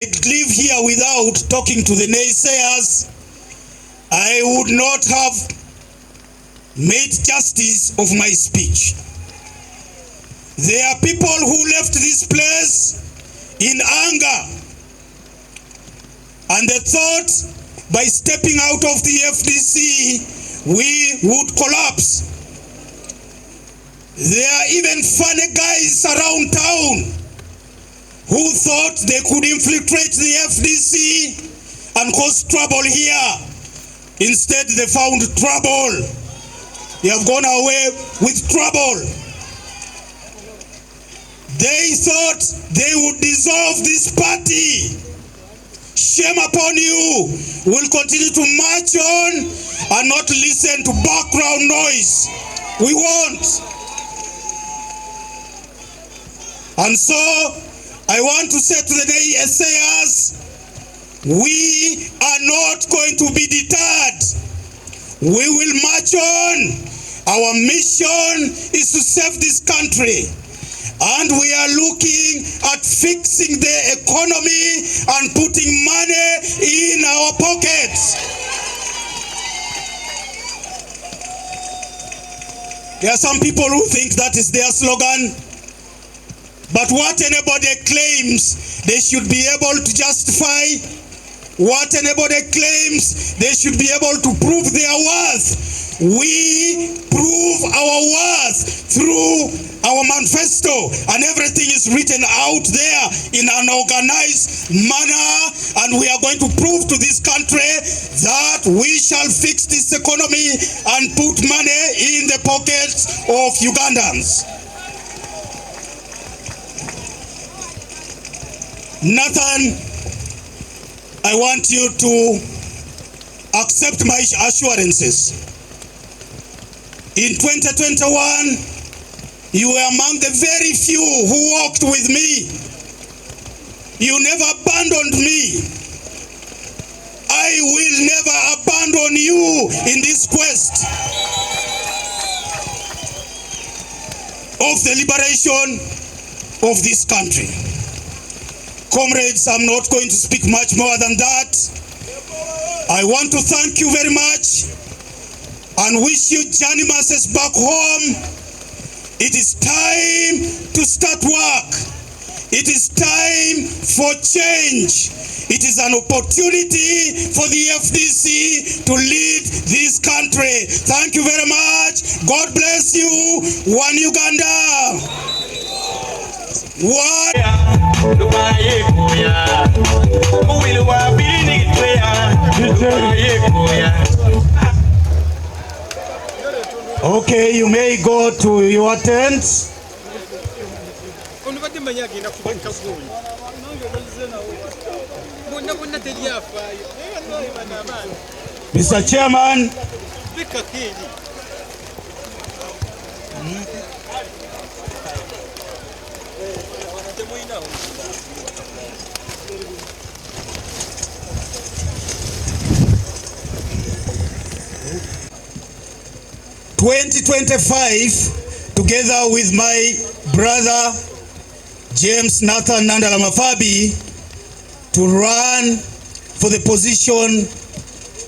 live here without talking to the naysayers, I would not have made justice of my speech. There are people who left this place in anger, and they thought by stepping out of the FDC, we would collapse. There are even funny guys around town who thought they could infiltrate the FDC and cause trouble here. Instead, they found trouble. They have gone away with trouble. They thought they would dissolve this party. Shame upon you. We'll continue to march on and not listen to background noise. We won't. And so, I want to say to the naysayers, we are not going to be deterred. We will march on. Our mission is to save this country. And we are looking at fixing the economy and putting money in our pockets. There are some people who think that is their slogan. But what anybody claims, they should be able to justify. What anybody claims, they should be able to prove their worth. We prove our worth through our manifesto, and everything is written out there in an organized manner, and we are going to prove to this country that we shall fix this economy and put money in the pockets of Ugandans. Nathan, I want you to accept my assurances. In 2021, you were among the very few who walked with me. You never abandoned me. I will never abandon you in this quest of the liberation of this country. Comrades, I'm not going to speak much more than that. I want to thank you very much and wish you journey masses back home. It is time to start work. It is time for change. It is an opportunity for the FDC to lead this country. Thank you very much. God bless you. One Uganda. One. Okay, you may go to your tents. Mr. Chairman, 2025, together with my brother James Nathan Nandala Mafabi, to run for the position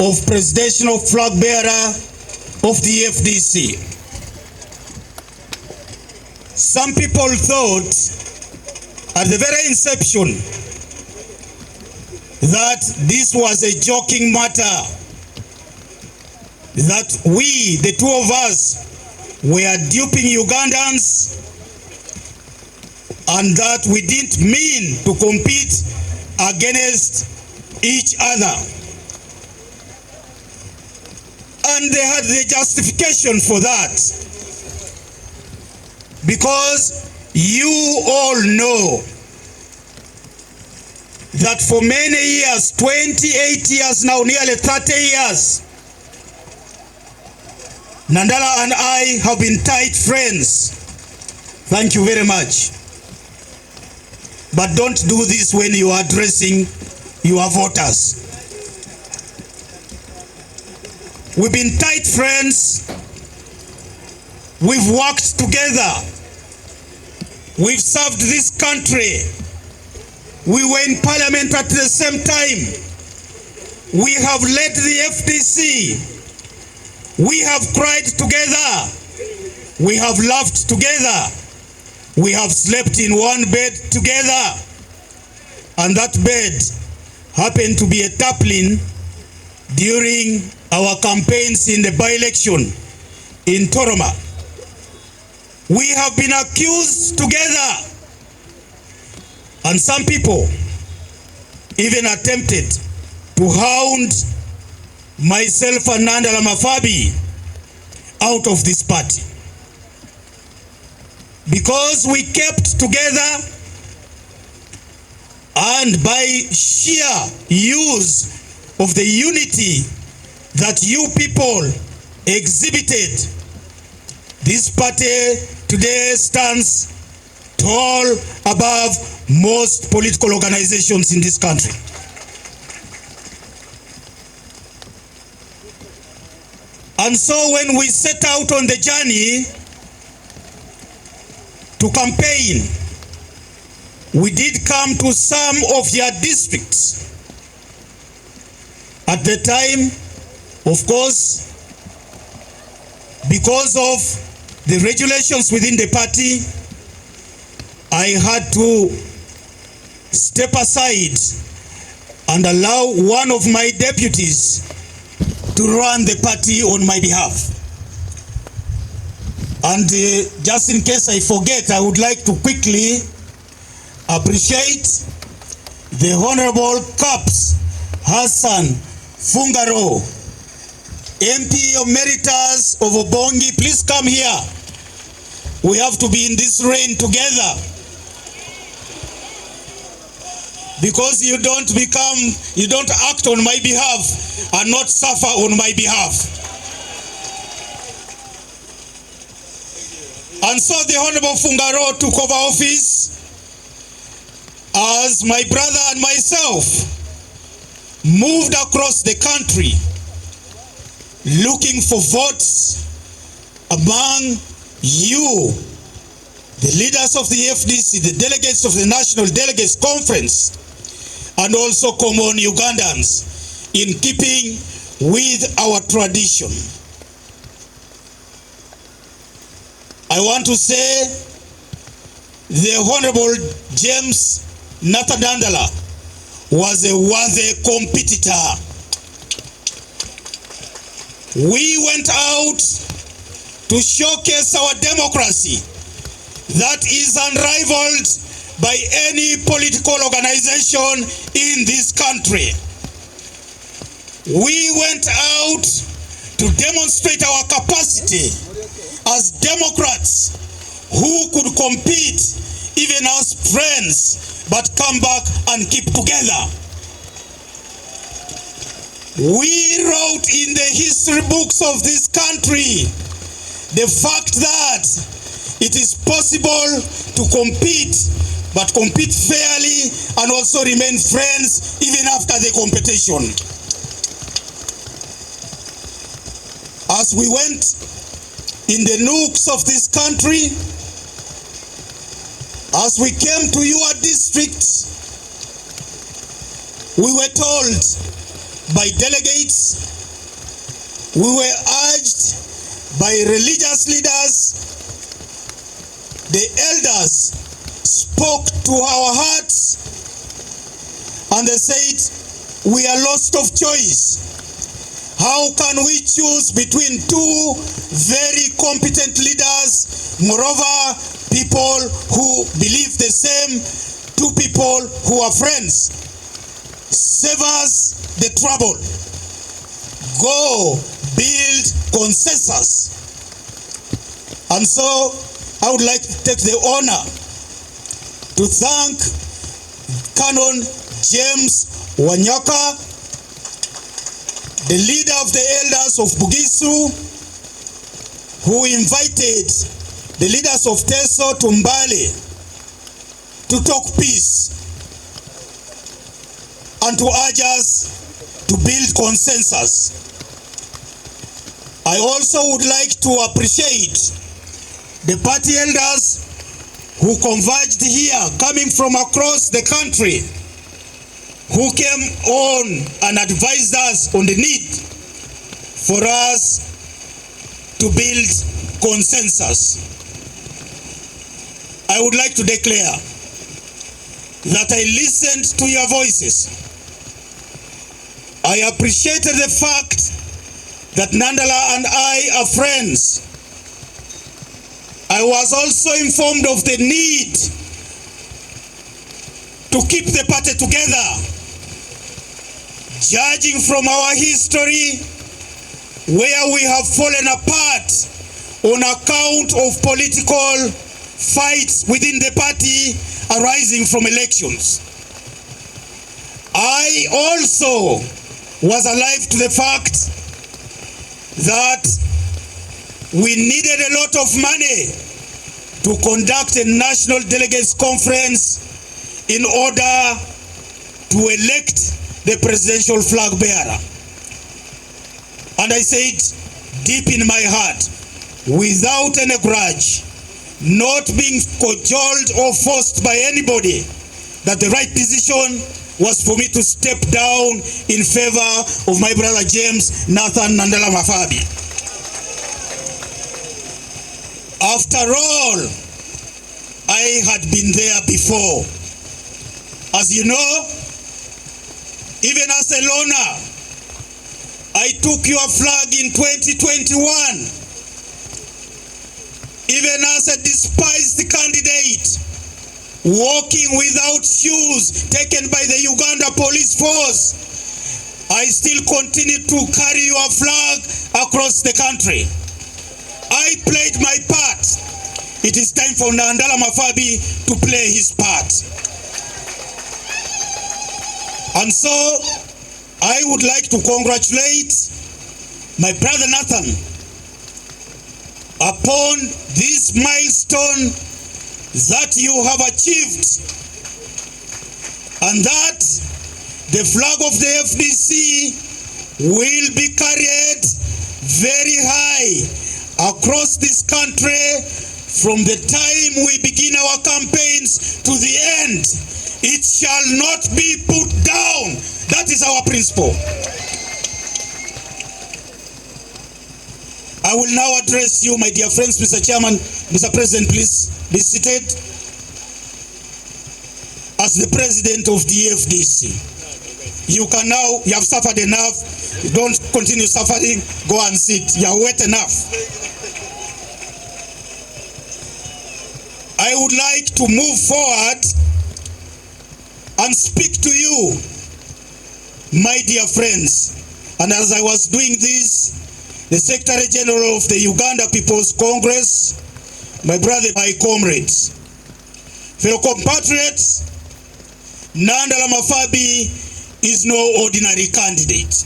of presidential flag bearer of the FDC. Some people thought at the very inception that this was a joking matter, that we, the two of us, were duping Ugandans, and that we didn't mean to compete against each other. And they had the justification for that, because you all know that for many years, 28 years now, nearly 30 years, Nandala and I have been tight friends. Thank you very much. But don't do this when you are addressing your voters. We've been tight friends. We've worked together. We've served this country. We were in parliament at the same time. We have led the FDC. We have cried together. We have laughed together. We have slept in one bed together. And that bed happened to be a tarpaulin during our campaigns in the by-election in Toroma. We have been accused together. And some people even attempted to hound myself and Nandala Mafabi out of this party. Because we kept together, and by sheer use of the unity that you people exhibited, this party today stands tall above most political organizations in this country. And so when we set out on the journey to campaign, we did come to some of your districts. At the time, of course, because of the regulations within the party, I had to step aside and allow one of my deputies to run the party on my behalf. And just in case I forget, I would like to quickly appreciate the Honorable Caps Hassan Fungaro, MP Emeritus of Obongi. Please come here. We have to be in this rain together, because you don't act on my behalf and not suffer on my behalf. And so the Honorable Fungaro took over office as my brother and myself moved across the country looking for votes among you, the leaders of the FDC, the delegates of the National Delegates Conference, and also common Ugandans, in keeping with our tradition. I want to say the Honorable James Natadandala was a worthy competitor. We went out to showcase our democracy that is unrivaled by any political organization in this country. We went out to demonstrate our capacity as Democrats who could compete even as friends, but come back and keep together. We wrote in the history books of this country the fact that it is possible to compete, but compete fairly and also remain friends even after the competition. As we went in the nooks of this country, as we came to your districts, we were told by delegates, we were urged by religious leaders, the elders spoke to our hearts, and they said, we are lost of choice. How can we choose between two very competent leaders, moreover, people who believe the same, two people who are friends? Save us the trouble. Go build consensus. And so I would like to take the honor to thank Canon James Wanyaka, the leader of the elders of Bugisu, who invited the leaders of Teso to Mbale to talk peace and to urge us to build consensus. I also would like to appreciate the party elders who converged here, coming from across the country, who came on and advised us on the need for us to build consensus. I would like to declare that I listened to your voices. I appreciated the fact that Nandala and I are friends. I was also informed of the need to keep the party together. Judging from our history, where we have fallen apart on account of political fights within the party arising from elections. I also was alive to the fact that we needed a lot of money to conduct a national delegates conference in order to elect the presidential flag bearer. And I said deep in my heart, without any grudge, not being cajoled or forced by anybody, that the right decision was for me to step down in favor of my brother James Nathan Nandala Mafabi. After all, I had been there before. As you know, even as a loner, I took your flag in 2021. Even as a despised candidate, walking without shoes taken by the Uganda police force, I still continue to carry your flag across the country. I played my part. It is time for Nandala Mafabi to play his part. And so, I would like to congratulate my brother Nathan upon this milestone that you have achieved, and that the flag of the FDC will be carried very high across this country from the time we begin our campaigns to the end. It shall not be put down. That is our principle. I will now address you, my dear friends. Mr. Chairman, Mr. President, please be seated. As the President of the FDC, you can now, you have suffered enough. You don't continue suffering. Go and sit. You are wet enough. I would like to move forward and speak to you, my dear friends. And as I was doing this, the Secretary General of the Uganda People's Congress, my brother, my comrades, fellow compatriots, Nandala Mafabi is no ordinary candidate.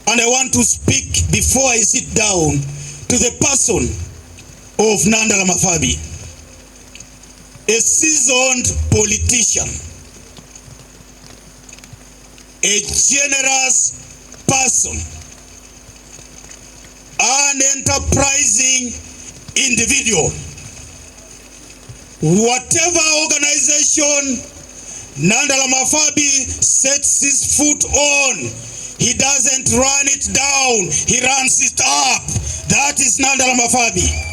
And I want to speak before I sit down to the person of Nandala Mafabi, a seasoned politician, a generous person, an enterprising individual. Whatever organization Nandala Mafabi sets his foot on, he doesn't run it down, he runs it up. That is Nandala Mafabi.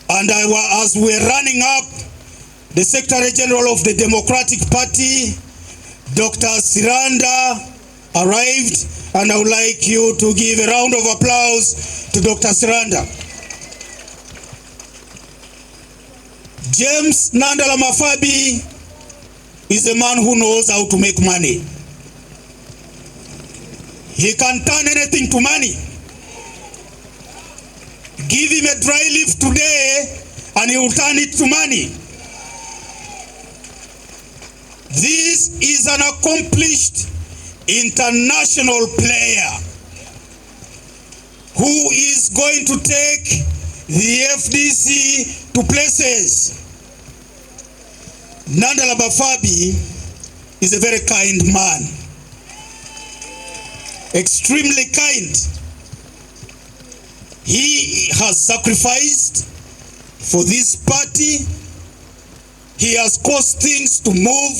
And as we're running up, the Secretary General of the Democratic Party, Dr. Siranda, arrived, and I would like you to give a round of applause to Dr. Siranda. James Nandala Mafabi is a man who knows how to make money. He can turn anything to money. Give him a dry leaf today and he will turn it to money. This is an accomplished international player who is going to take the FDC to places. Nandala Mafabi is a very kind man, extremely kind. He has sacrificed for this party. He has caused things to move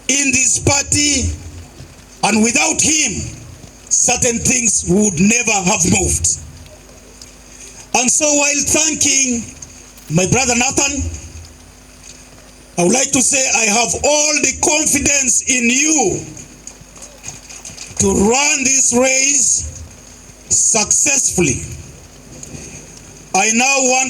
in this party, and without him, certain things would never have moved. And so while thanking my brother Nathan, I would like to say I have all the confidence in you to run this race successfully. I now want to